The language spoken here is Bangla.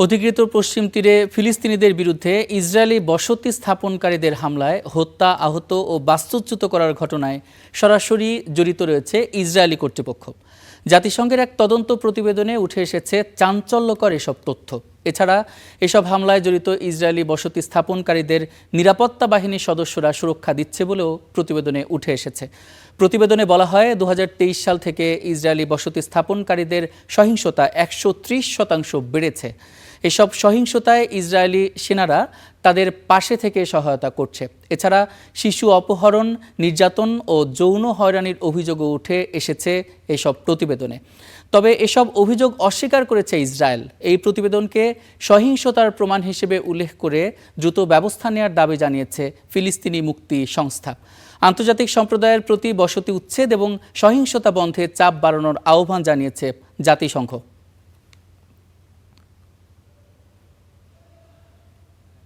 অধিকৃত পশ্চিম তীরে ফিলিস্তিনিদের বিরুদ্ধে ইসরায়েলি বসতি স্থাপনকারীদের হামলায় হত্যা, আহত ও বাস্তুচ্যুত করার ঘটনায় সরাসরি জড়িত রয়েছে ইসরায়েলি কর্তৃপক্ষ। জাতিসংঘের এক তদন্ত প্রতিবেদনে উঠে এসেছে চাঞ্চল্যকর এসব তথ্য। এছাড়া এসব হামলায় জড়িত ইসরায়েলি বসতি স্থাপনকারীদের নিরাপত্তা বাহিনীর সদস্যরা সুরক্ষা দিচ্ছে বলেও প্রতিবেদনে উঠে এসেছে। প্রতিবেদনে বলা হয়, 2023 সাল থেকে ইসরায়েলি বসতি স্থাপনকারীদের সহিংসতা 130% বেড়েছে। এসব সহিংসতায় ইসরায়েলি সেনারা তাদের পাশে থেকে সহায়তা করছে। এছাড়া শিশু অপহরণ, নির্যাতন ও যৌন হয়রানির অভিযোগও উঠে এসেছে এসব প্রতিবেদনে। তবে এসব অভিযোগ অস্বীকার করেছে ইসরায়েল। এই প্রতিবেদনকে সহিংসতার প্রমাণ হিসেবে উল্লেখ করে দ্রুত ব্যবস্থা নেওয়ার দাবি জানিয়েছে ফিলিস্তিনি মুক্তি সংস্থা। আন্তর্জাতিক সম্প্রদায়ের প্রতি বসতি উচ্ছেদ এবং সহিংসতা বন্ধে চাপ বাড়ানোর আহ্বান জানিয়েছে জাতিসংঘ।